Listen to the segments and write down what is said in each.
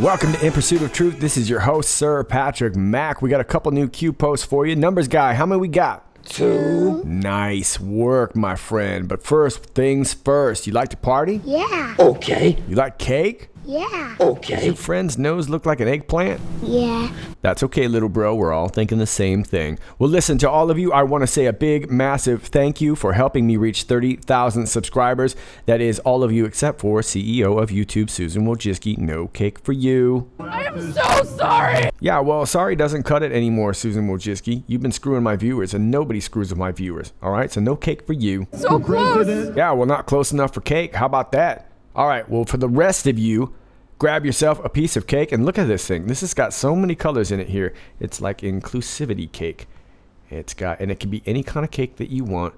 Welcome to In Pursuit of Truth. This is your host, Sir Patrick Mack. We got a couple new Q posts for you. Numbers guy, how many we got? 2. Nice work, my friend. But first things first, you like to party? Yeah. Okay. You like cake? Yeah. Does Okay. your friend's nose look like an eggplant? Yeah. That's okay, little bro. We're all thinking the same thing. Well, listen, to all of you, I want to say a big, massive thank you for helping me reach 30,000 subscribers. That is all of you except for CEO of YouTube, Susan Wojcicki. No cake for you. I am so sorry. Yeah, well, sorry doesn't cut it anymore, Susan Wojcicki. You've been screwing my viewers, and nobody screws with my viewers. All right, so no cake for you. So close. Yeah, well, not close enough for cake. How about that? All right, well, for the rest of you, grab yourself a piece of cake and look at this thing. This has got so many colors in it here. It's like inclusivity cake. And it can be any kind of cake that you want.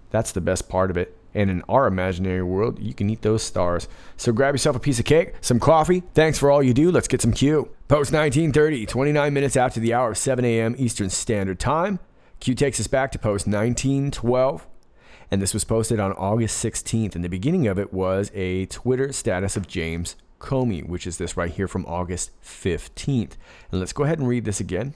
That's the best part of it. And in our imaginary world, you can eat those stars. So grab yourself a piece of cake, some coffee. Thanks for all you do. Let's get some Q. Post 1930, 29 minutes after the hour of 7 a.m. Eastern Standard Time. Q takes us back to post 1912. And this was posted on August 16th. And the beginning of it was a Twitter status of James Comey, which is this right here from August 15th. And let's go ahead and read this again.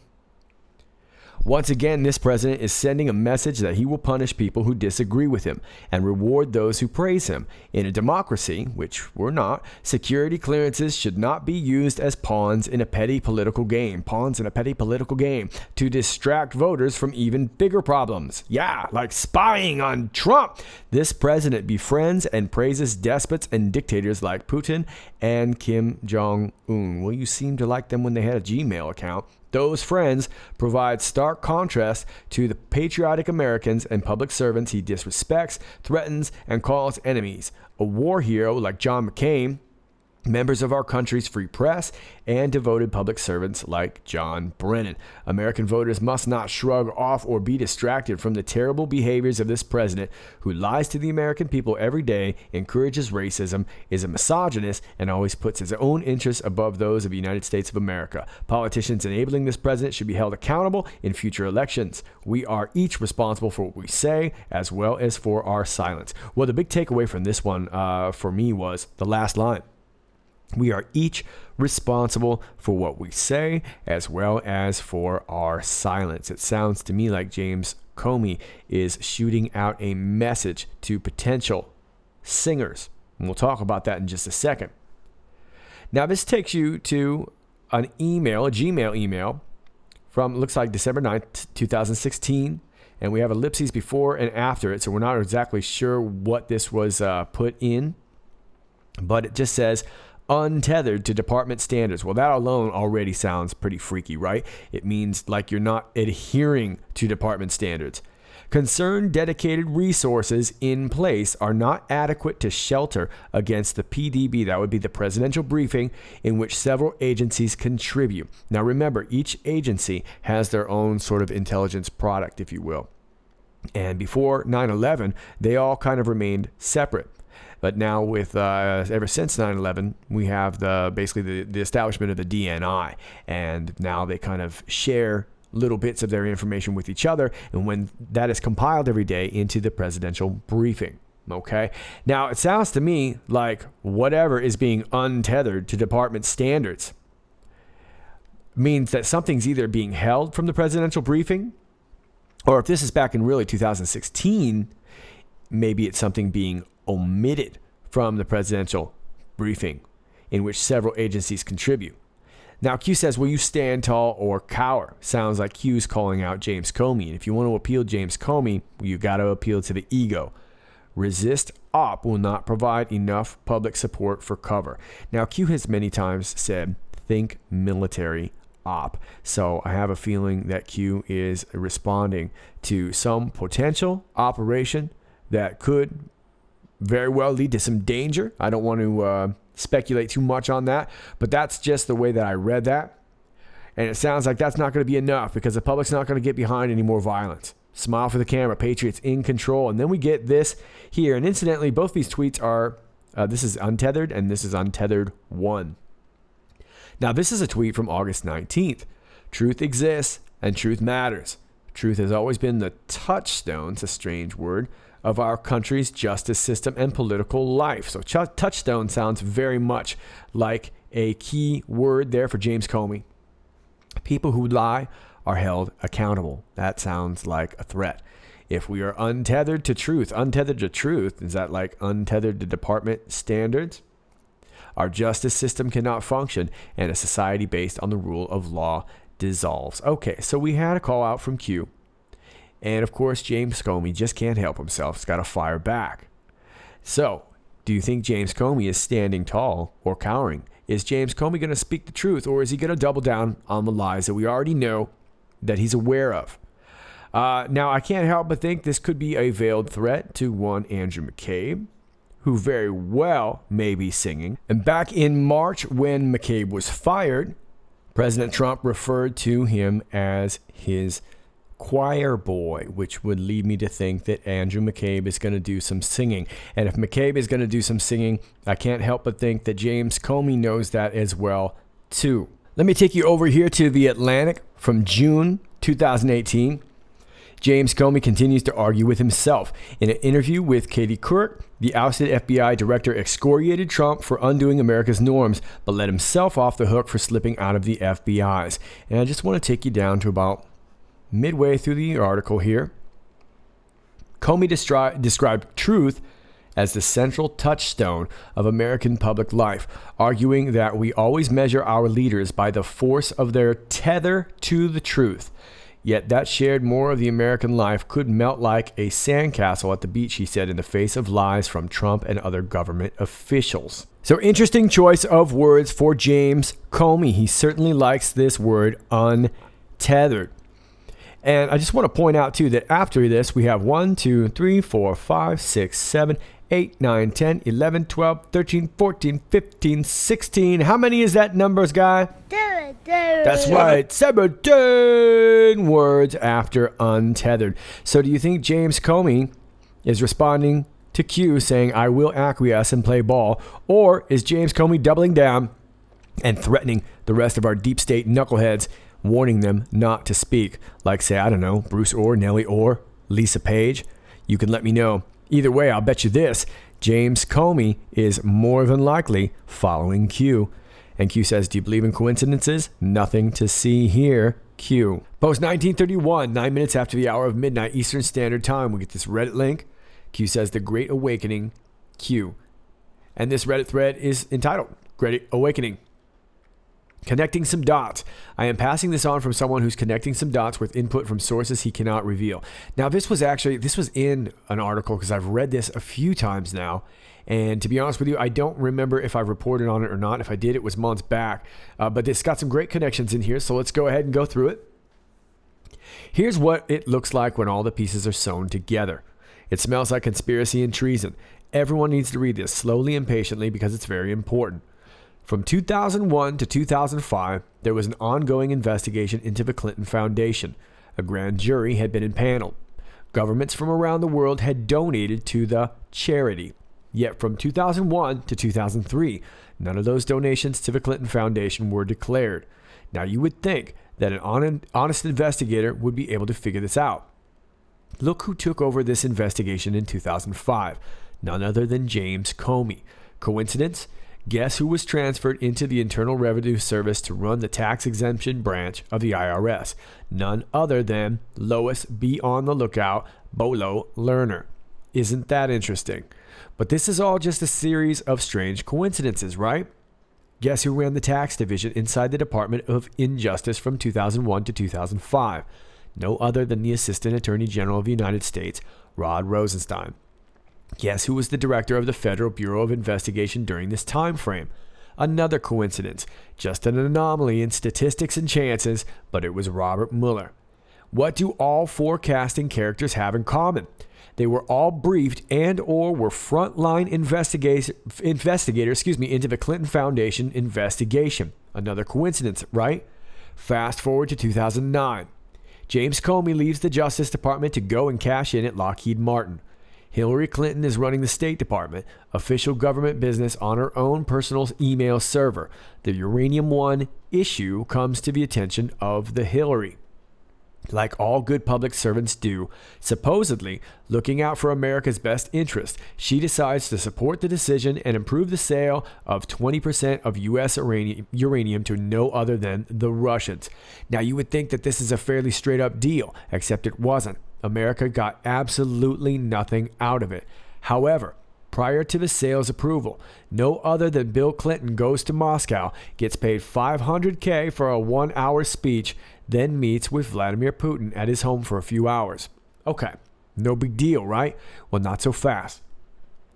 Once again, this president is sending a message that he will punish people who disagree with him and reward those who praise him. In a democracy, which we're not, security clearances should not be used as pawns in a petty political game. Pawns in a petty political game to distract voters from even bigger problems. Yeah, like spying on Trump. This president befriends and praises despots and dictators like Putin and Kim Jong-un. Well, you seem to like them when they had a Gmail account. Those friends provide stark contrast to the patriotic Americans and public servants he disrespects, threatens, and calls enemies. A war hero like John McCain, members of our country's free press, and devoted public servants like John Brennan. American voters must not shrug off or be distracted from the terrible behaviors of this president who lies to the American people every day, encourages racism, is a misogynist, and always puts his own interests above those of the United States of America. Politicians enabling this president should be held accountable in future elections. We are each responsible for what we say as well as for our silence. Well, the big takeaway from this one for me was the last line. We are each responsible for what we say as well as for our silence. It sounds to me like James Comey is shooting out a message to potential singers. And we'll talk about that in just a second. Now, this takes you to an email, a Gmail email from, looks like December 9th, 2016. And we have ellipses before and after it. So we're not exactly sure what this was put in. But it just says, untethered to department standards. Well, that alone already sounds pretty freaky, right? It means like you're not adhering to department standards. Concerned dedicated resources in place are not adequate to shelter against the PDB. That would be the presidential briefing in which several agencies contribute. Now remember, each agency has their own sort of intelligence product, if you will. And before 9/11, they all kind of remained separate. But now with ever since 9/11, we have basically the establishment of the DNI. And now they kind of share little bits of their information with each other. And when that is compiled every day into the presidential briefing. Okay. Now, it sounds to me like whatever is being untethered to department standards means that something's either being held from the presidential briefing, or if this is back in really 2016, maybe it's something being omitted from the presidential briefing in which several agencies contribute. Now, Q says, will you stand tall or cower? Sounds like Q's calling out James Comey. And if you want to appeal James Comey, you got to appeal to the ego. Resist op will not provide enough public support for cover. Now, Q has many times said, think military op. So I have a feeling that Q is responding to some potential operation that could very well lead to some danger. I don't want to speculate too much on that, but that's just the way that I read that. And it sounds like that's not going to be enough because the public's not going to get behind any more violence. Smile for the camera, Patriots in control. And then we get this here. And incidentally, both these tweets are, this is Untethered and this is Untethered 1. Now, this is a tweet from August 19th. Truth exists and truth matters. Truth has always been the touchstone, it's a strange word, of our country's justice system and political life. So touchstone sounds very much like a key word there for James Comey. People who lie are held accountable. That sounds like a threat. If we are untethered to truth, is that like untethered to department standards? Our justice system cannot function, and a society based on the rule of law dissolves. Okay, so we had a call out from Q. And of course, James Comey just can't help himself. He's got to fire back. So, do you think James Comey is standing tall or cowering? Is James Comey going to speak the truth, or is he going to double down on the lies that we already know that he's aware of? Now, I can't help but think this could be a veiled threat to one Andrew McCabe, who very well may be singing. And back in March, when McCabe was fired, President Trump referred to him as his choir boy, which would lead me to think that Andrew McCabe is going to do some singing. And if McCabe is going to do some singing, I can't help but think that James Comey knows that as well, too. Let me take you over here to The Atlantic from June 2018. James Comey continues to argue with himself. In an interview with Katie Couric, the ousted FBI director excoriated Trump for undoing America's norms, but let himself off the hook for slipping out of the FBI's. And I just want to take you down to about midway through the article here. Comey described truth as the central touchstone of American public life, arguing that we always measure our leaders by the force of their tether to the truth. Yet that shared more of the American life could melt like a sandcastle at the beach, he said, in the face of lies from Trump and other government officials. So interesting choice of words for James Comey. He certainly likes this word, untethered. And I just want to point out, too, that after this, we have 1, 2, 3, 4, 5, 6, 7, 8, 9, 10, 11, 12, 13, 14, 15, 16. How many is that numbers, guy? That's right, 17 words after untethered. So do you think James Comey is responding to Q saying, I will acquiesce and play ball? Or is James Comey doubling down and threatening the rest of our deep state knuckleheads, warning them not to speak? Like, say, I don't know, Bruce Orr, Nellie Orr, Lisa Page? You can let me know. Either way, I'll bet you this. James Comey is more than likely following Q. And Q says, do you believe in coincidences? Nothing to see here. Q. Post 1931, 9 minutes after the hour of midnight Eastern Standard Time. We get this Reddit link. Q says, The Great Awakening, Q. And this Reddit thread is entitled, Great Awakening. Connecting some dots. I am passing this on from someone who's connecting some dots with input from sources he cannot reveal. Now, this was in an article because I've read this a few times now. And to be honest with you, I don't remember if I reported on it or not. If I did, it was months back. But it's got some great connections in here. So let's go ahead and go through it. Here's what it looks like when all the pieces are sewn together. It smells like conspiracy and treason. Everyone needs to read this slowly and patiently because it's very important. From 2001 to 2005, there was an ongoing investigation into the Clinton Foundation. A grand jury had been impaneled. Governments from around the world had donated to the charity. Yet from 2001 to 2003, none of those donations to the Clinton Foundation were declared. Now you would think that an honest investigator would be able to figure this out. Look who took over this investigation in 2005. None other than James Comey. Coincidence? Guess who was transferred into the Internal Revenue Service to run the tax exemption branch of the IRS? None other than Lois Be on the Lookout Bolo Lerner. Isn't that interesting? But this is all just a series of strange coincidences, right? Guess who ran the tax division inside the Department of Injustice from 2001 to 2005? No other than the Assistant Attorney General of the United States, Rod Rosenstein. Guess who was the director of the Federal Bureau of Investigation during this time frame? Another coincidence, just an anomaly in statistics and chances, but it was Robert Mueller. What do all four casting characters have in common? They were all briefed and or were frontline investigators into the Clinton Foundation investigation. Another coincidence, right? Fast forward to 2009. James Comey leaves the Justice Department to go and cash in at Lockheed Martin. Hillary Clinton is running the State Department, official government business on her own personal email server. The Uranium One issue comes to the attention of the Hillary. Like all good public servants do, supposedly looking out for America's best interest, she decides to support the decision and approve the sale of 20% of U.S. uranium to no other than the Russians. Now, you would think that this is a fairly straight-up deal, except it wasn't. America got absolutely nothing out of it. However, prior to the sale's approval, no other than Bill Clinton goes to Moscow, gets paid $500K for a 1-hour speech, then meets with Vladimir Putin at his home for a few hours. Okay, no big deal, right? Well, not so fast.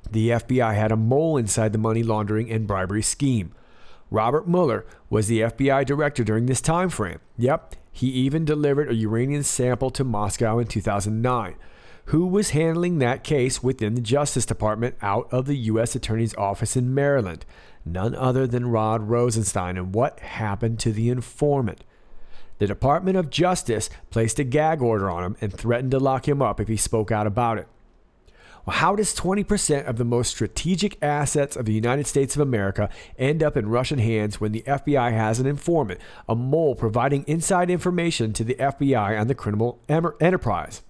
The FBI had a mole inside the money laundering and bribery scheme. Robert Mueller was the FBI director during this time frame. Yep, he even delivered a uranium sample to Moscow in 2009. Who was handling that case within the Justice Department out of the U.S. Attorney's Office in Maryland? None other than Rod Rosenstein. And what happened to the informant? The Department of Justice placed a gag order on him and threatened to lock him up if he spoke out about it. Well, how does 20% of the most strategic assets of the United States of America end up in Russian hands when the FBI has an informant, a mole providing inside information to the FBI on the criminal enterprise?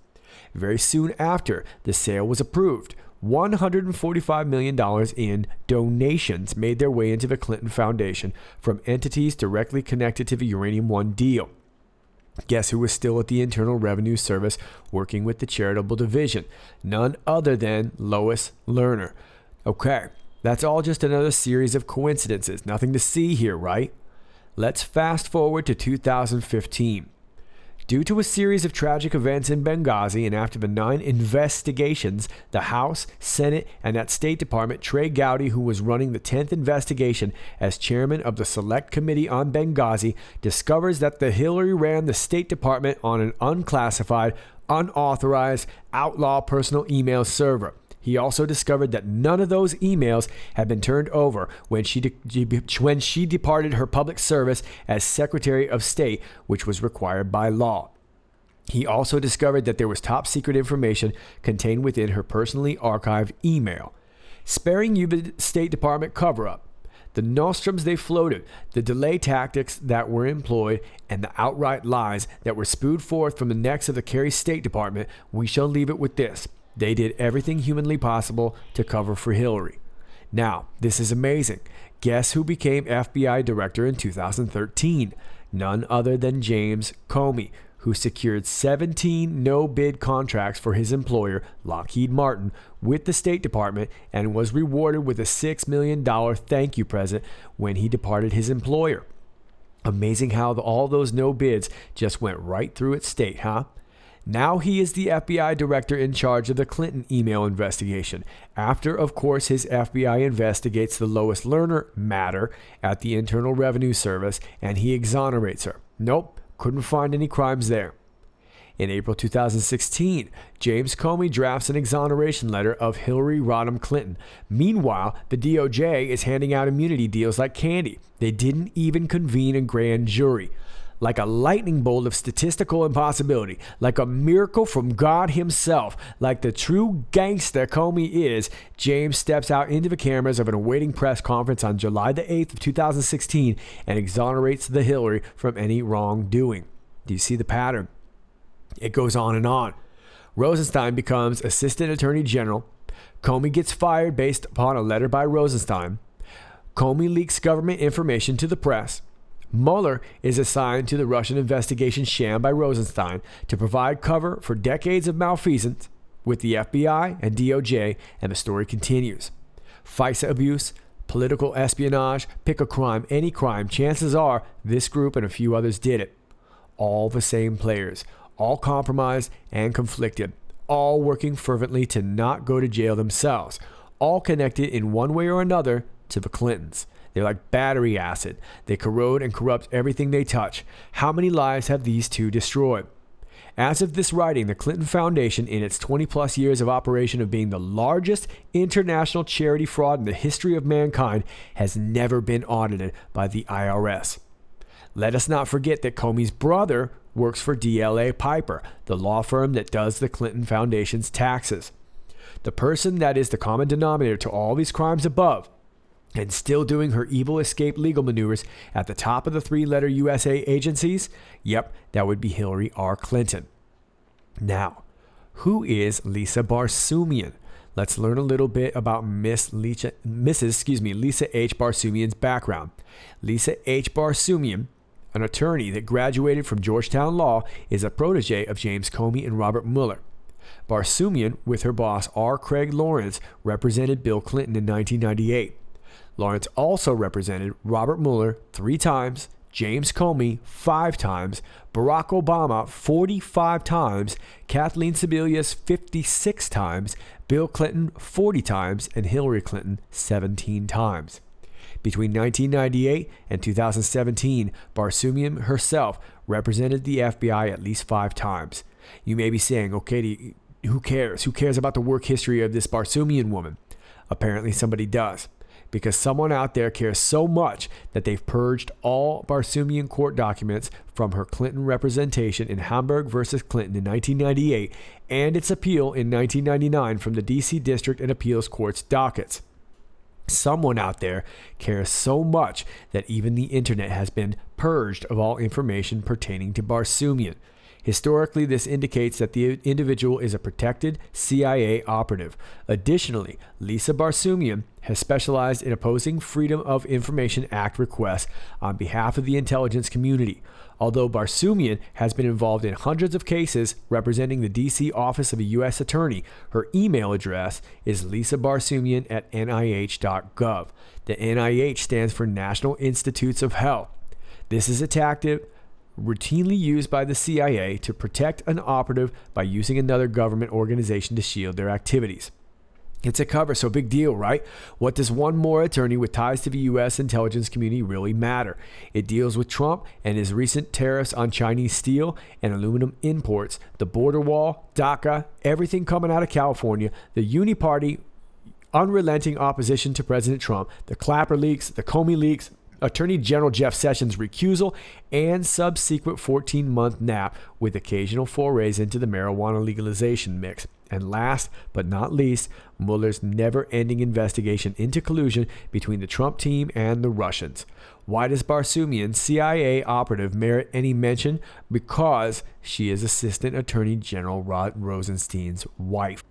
Very soon after, the sale was approved. $145 million in donations made their way into the Clinton Foundation from entities directly connected to the Uranium One deal. Guess who was still at the Internal Revenue Service working with the charitable division? None other than Lois Lerner. Okay, that's all just another series of coincidences. Nothing to see here, right? Let's fast forward to 2015. Due to a series of tragic events in Benghazi and after the 9 investigations, the House, Senate, and at State Department, Trey Gowdy, who was running the 10th investigation as chairman of the Select Committee on Benghazi, discovers that the Hillary ran the State Department on an unclassified, unauthorized, outlaw personal email server. He also discovered that none of those emails had been turned over when she departed her public service as Secretary of State, which was required by law. He also discovered that there was top secret information contained within her personally archived email. Sparing you the State Department cover-up, the nostrums they floated, the delay tactics that were employed, and the outright lies that were spewed forth from the necks of the Kerry State Department, we shall leave it with this. They did everything humanly possible to cover for Hillary. Now, this is amazing. Guess who became FBI director in 2013? None other than James Comey, who secured 17 no-bid contracts for his employer, Lockheed Martin, with the State Department and was rewarded with a $6 million thank you present when he departed his employer. Amazing how all those no bids just went right through its state, huh? Now he is the FBI director in charge of the Clinton email investigation. After, of course, his FBI investigates the Lois Lerner matter at the Internal Revenue Service and he exonerates her. Nope, couldn't find any crimes there. In April 2016, James Comey drafts an exoneration letter of Hillary Rodham Clinton. Meanwhile, the DOJ is handing out immunity deals like candy. They didn't even convene a grand jury. Like a lightning bolt of statistical impossibility, like a miracle from God himself, like the true gangster Comey is, James steps out into the cameras of an awaiting press conference on July the 8th of 2016 and exonerates the Hillary from any wrongdoing. Do you see the pattern? It goes on and on. Rosenstein becomes Assistant Attorney General. Comey gets fired based upon a letter by Rosenstein. Comey leaks government information to the press. Mueller is assigned to the Russian investigation sham by Rosenstein to provide cover for decades of malfeasance with the FBI and DOJ, and the story continues. FISA abuse, political espionage, pick a crime, any crime, chances are this group and a few others did it. All the same players, all compromised and conflicted, all working fervently to not go to jail themselves, all connected in one way or another to the Clintons. They're like battery acid. They corrode and corrupt everything they touch. How many lives have these two destroyed? As of this writing, the Clinton Foundation, in its 20-plus years of operation of being the largest international charity fraud in the history of mankind, has never been audited by the IRS. Let us not forget that Comey's brother works for DLA Piper, the law firm that does the Clinton Foundation's taxes. The person that is the common denominator to all these crimes above and still doing her evil escape legal maneuvers at the top of the three-letter USA agencies? Yep, that would be Hillary R. Clinton. Now, who is Lisa Barsoomian? Let's learn a little bit about Lisa H. Barsoomian's background. Lisa H. Barsoomian, an attorney that graduated from Georgetown Law, is a protege of James Comey and Robert Mueller. Barsoomian, with her boss R. Craig Lawrence, represented Bill Clinton in 1998. Lawrence also represented Robert Mueller 3 times, James Comey 5 times, Barack Obama 45 times, Kathleen Sebelius 56 times, Bill Clinton 40 times, and Hillary Clinton 17 times. Between 1998 and 2017, Barsoomian herself represented the FBI at least 5 times. You may be saying, okay, who cares? Who cares about the work history of this Barsoomian woman? Apparently somebody does, because someone out there cares so much that they've purged all Barsoomian court documents from her Clinton representation in Hamburg versus Clinton in 1998 and its appeal in 1999 from the D.C. District and Appeals Court's dockets. Someone out there cares so much that even the internet has been purged of all information pertaining to Barsoomian. Historically, this indicates that the individual is a protected CIA operative. Additionally, Lisa Barsoomian has specialized in opposing Freedom of Information Act requests on behalf of the intelligence community. Although Barsoomian has been involved in hundreds of cases representing the D.C. Office of a U.S. Attorney, her email address is lisabarsoomian@nih.gov. The NIH stands for National Institutes of Health. This is a tactic routinely used by the CIA to protect an operative by using another government organization to shield their activities. It's a cover, so big deal, right? What does one more attorney with ties to the U.S. intelligence community really matter? It deals with Trump and his recent tariffs on Chinese steel and aluminum imports, the border wall, DACA, everything coming out of California, the Uniparty unrelenting opposition to President Trump, the Clapper leaks, the Comey leaks, Attorney General Jeff Sessions' recusal, and subsequent 14-month nap with occasional forays into the marijuana legalization mix. And last but not least, Mueller's never-ending investigation into collusion between the Trump team and the Russians. Why does Barsoomian, CIA operative, merit any mention? Because she is Assistant Attorney General Rod Rosenstein's wife.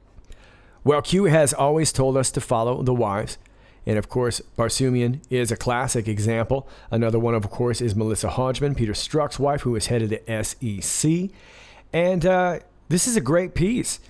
Well, Q has always told us to follow the wives. And of course, Barsoomian is a classic example. Another one, of course, is Melissa Hodgman, Peter Strzok's wife, who is head of the SEC. And this is a great piece.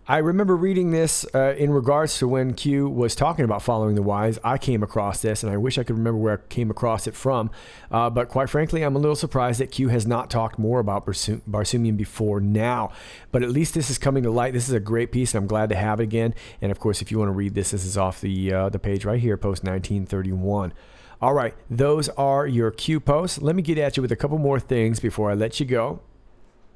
I remember reading this in regards to when Q was talking about following the wise. I came across this, and I wish I could remember where I came across it from. But quite frankly, I'm a little surprised that Q has not talked more about Barsoomian before now. But at least this is coming to light. This is a great piece, and I'm glad to have it again. And of course, if you want to read this, this is off the page right here, post 1931. All right, those are your Q posts. Let me get at you with a couple more things before I let you go.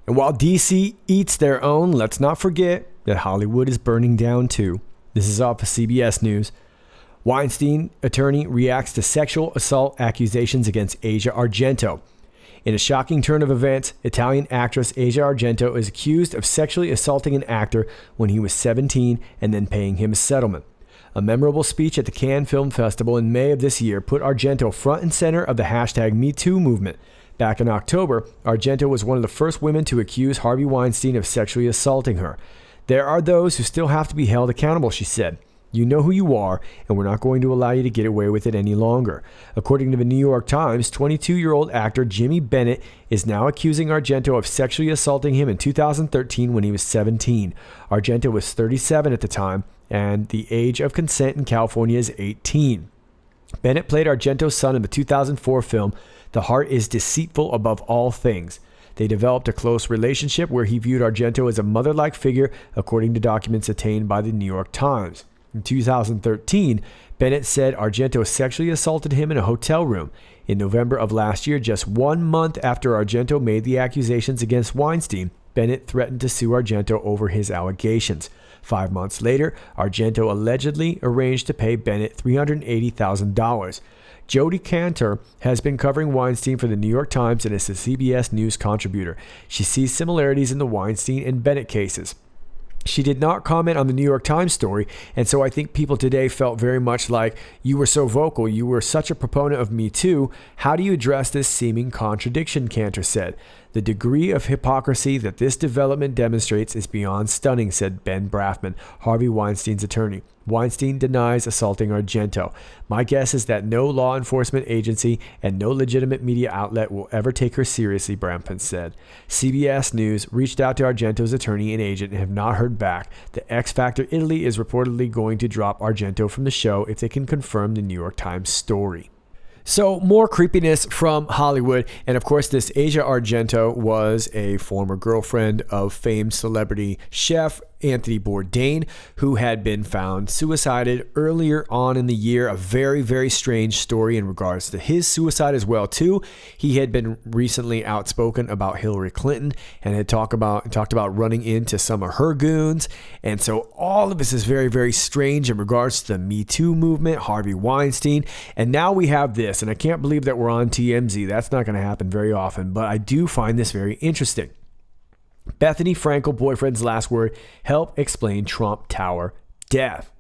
And while DC eats their own, let's not forget that Hollywood is burning down too. This is off of CBS News. Weinstein attorney reacts to sexual assault accusations against Asia Argento. In a shocking turn of events, Italian actress Asia Argento is accused of sexually assaulting an actor when he was 17 and then paying him a settlement. A memorable speech at the Cannes Film Festival in May of this year put Argento front and center of the hashtag #MeToo movement. Back in October, Argento was one of the first women to accuse Harvey Weinstein of sexually assaulting her. There are those who still have to be held accountable, she said. You know who you are, and we're not going to allow you to get away with it any longer. According to the New York Times, 22-year-old actor Jimmy Bennett is now accusing Argento of sexually assaulting him in 2013 when he was 17. Argento was 37 at the time, and the age of consent in California is 18. Bennett played Argento's son in the 2004 film The Heart is Deceitful Above All Things. They developed a close relationship where he viewed Argento as a mother-like figure, according to documents obtained by the New York Times. In 2013, Bennett said Argento sexually assaulted him in a hotel room. In November of last year, just 1 month after Argento made the accusations against Weinstein, Bennett threatened to sue Argento over his allegations. 5 months later, Argento allegedly arranged to pay Bennett $380,000. Jodi Kantor has been covering Weinstein for the New York Times and is a CBS News contributor. She sees similarities in the Weinstein and Bennett cases. She did not comment on the New York Times story, and so I think people today felt very much like, you were so vocal, you were such a proponent of Me Too, how do you address this seeming contradiction, Cantor said. The degree of hypocrisy that this development demonstrates is beyond stunning, said Ben Brafman, Harvey Weinstein's attorney. Weinstein denies assaulting Argento. My guess is that no law enforcement agency and no legitimate media outlet will ever take her seriously, Brafman said. CBS News reached out to Argento's attorney and agent and have not heard back. The X Factor Italy is reportedly going to drop Argento from the show if they can confirm the New York Times story. So more creepiness from Hollywood. And of course, this Asia Argento was a former girlfriend of famed celebrity chef Anthony Bourdain, who had been found suicided earlier on in the year. A very, very strange story in regards to his suicide as well, too. He had been recently outspoken about Hillary Clinton and had talked about running into some of her goons. And so all of this is very, very strange in regards to the Me Too movement, Harvey Weinstein. And now we have this, and I can't believe that we're on TMZ. That's not going to happen very often, but I do find this very interesting. Bethany Frankel boyfriend's last word help explain Trump Tower death.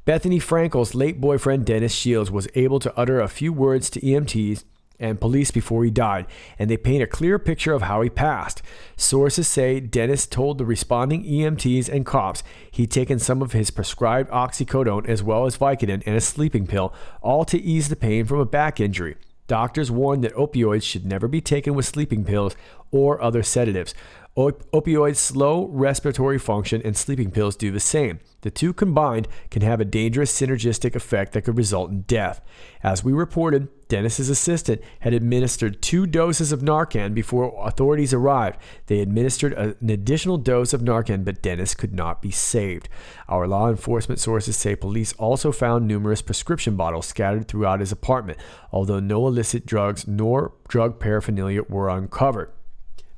Bethany Frankel's late boyfriend Dennis Shields was able to utter a few words to EMTs and police before he died, and they paint a clear picture of how he passed. Sources say Dennis told the responding EMTs and cops he'd taken some of his prescribed oxycodone as well as Vicodin and a sleeping pill, all to ease the pain from a back injury. Doctors warned that opioids should never be taken with sleeping pills or other sedatives. Opioids slow respiratory function, and sleeping pills do the same. The two combined can have a dangerous synergistic effect that could result in death. As we reported, Dennis's assistant had administered 2 doses of Narcan before authorities arrived. They administered an additional dose of Narcan, but Dennis could not be saved. Our law enforcement sources say police also found numerous prescription bottles scattered throughout his apartment, although no illicit drugs nor drug paraphernalia were uncovered.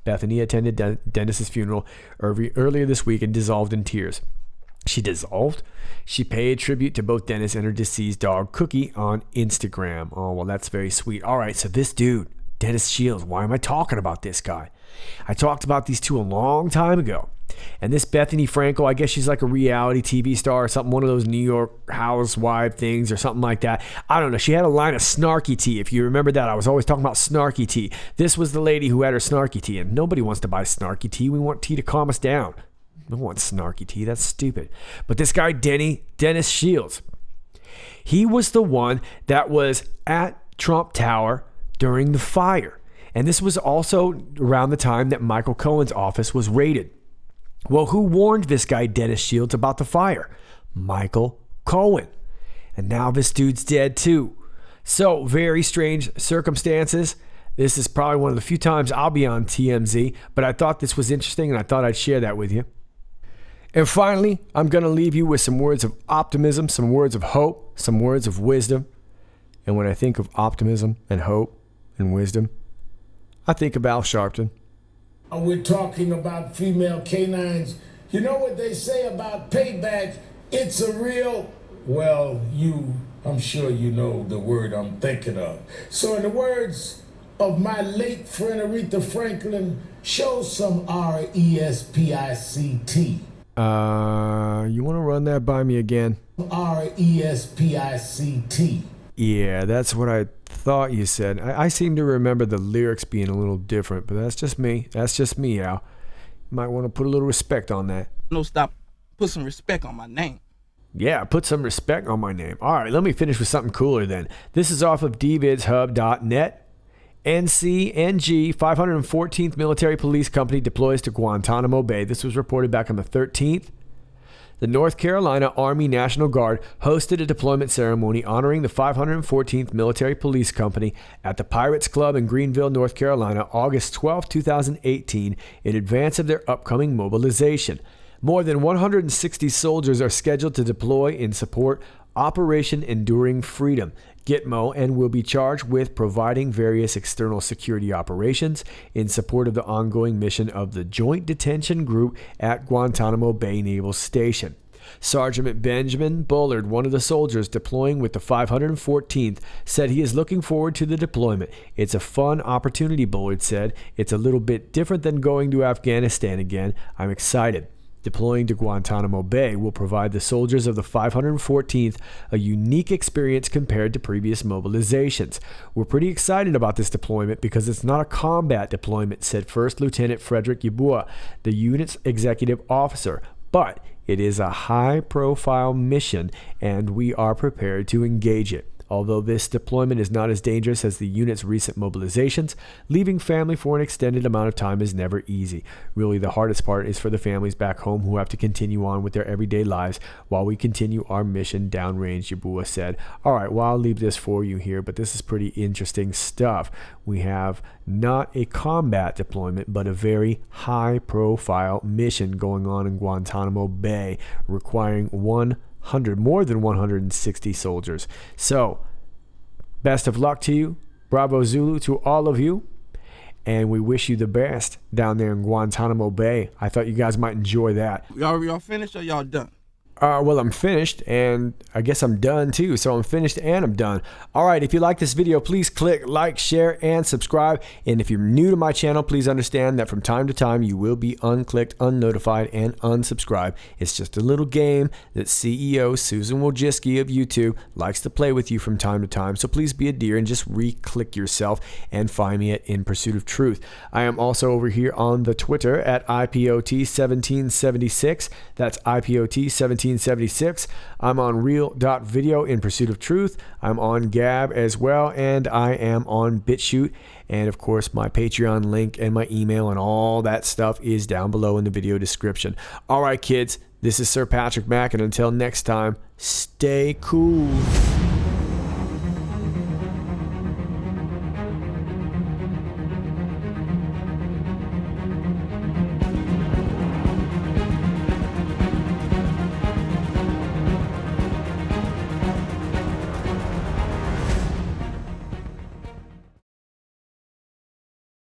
Bethany attended Dennis's funeral earlier this week and dissolved in tears. She dissolved? She paid tribute to both Dennis and her deceased dog, Cookie, on Instagram. Oh, well, that's very sweet. All right, so this dude, Dennis Shields, why am I talking about this guy? I talked about these two a long time ago. And this Bethany Frankel, I guess she's like a reality TV star or something, one of those New York housewife things or something like that. I don't know. She had a line of snarky tea. If you remember that, I was always talking about snarky tea. This was the lady who had her snarky tea, and nobody wants to buy snarky tea. We want tea to calm us down. No one wants snarky tea. That's stupid. But this guy, Dennis Shields, he was the one that was at Trump Tower during the fire. And this was also around the time that Michael Cohen's office was raided. Well, who warned this guy, Dennis Shields, about the fire? Michael Cohen. And now this dude's dead too. So, very strange circumstances. This is probably one of the few times I'll be on TMZ, but I thought this was interesting and I thought I'd share that with you. And finally, I'm going to leave you with some words of optimism, some words of hope, some words of wisdom. And when I think of optimism and hope and wisdom, I think of Al Sharpton. We're talking about female canines. You know what they say about payback? It's a real, well, I'm sure you know the word I'm thinking of. So in the words of my late friend Aretha Franklin, show some RESPICT. You want to run that by me again? RESPICT. Yeah, that's what I thought you said. I seem to remember the lyrics being a little different, but that's just me. That's just me, Al. You might want to put a little respect on that. No, stop. Put some respect on my name. Yeah, put some respect on my name. All right, let me finish with something cooler then. This is off of dvidshub.net. NCNG 514th Military Police Company deploys to Guantanamo Bay. This was reported back on the 13th. The North Carolina Army National Guard hosted a deployment ceremony honoring the 514th Military Police Company at the Pirates Club in Greenville, North Carolina, August 12, 2018, in advance of their upcoming mobilization. More than 160 soldiers are scheduled to deploy in support Operation Enduring Freedom, Gitmo, and will be charged with providing various external security operations in support of the ongoing mission of the Joint Detention Group at Guantanamo Bay Naval Station. Sergeant Benjamin Bullard, one of the soldiers deploying with the 514th, said he is looking forward to the deployment. It's a fun opportunity, Bullard said. It's a little bit different than going to Afghanistan again. I'm excited. Deploying to Guantanamo Bay will provide the soldiers of the 514th a unique experience compared to previous mobilizations. We're pretty excited about this deployment because it's not a combat deployment, said First Lieutenant Frederick Yabua, the unit's executive officer, but it is a high-profile mission and we are prepared to engage it. Although this deployment is not as dangerous as the unit's recent mobilizations, leaving family for an extended amount of time is never easy. Really, the hardest part is for the families back home who have to continue on with their everyday lives while we continue our mission downrange, Yabua said. All right, well, I'll leave this for you here, but this is pretty interesting stuff. We have not a combat deployment, but a very high-profile mission going on in Guantanamo Bay, requiring more than 160 soldiers. So, best of luck to you. Bravo Zulu to all of you. And we wish you the best down there in Guantanamo Bay. I thought you guys might enjoy that. Y'all finished or y'all done? Well, I'm finished, and I guess I'm done too. So I'm finished and I'm done. All right, if you like this video, please click like, share, and subscribe. And if you're new to my channel, please understand that from time to time, you will be unclicked, unnotified, and unsubscribed. It's just a little game that CEO Susan Wojcicki of YouTube likes to play with you from time to time. So please be a dear and just re-click yourself and find me at In Pursuit of Truth. I am also over here on the Twitter at IPOT1776. That's IPOT1776. I'm on Real.Video, In Pursuit of Truth. I'm on Gab as well, and I am on BitChute. And of course, my Patreon link and my email and all that stuff is down below in the video description. All right, kids, this is Sir Patrick Mack, and until next time, stay cool.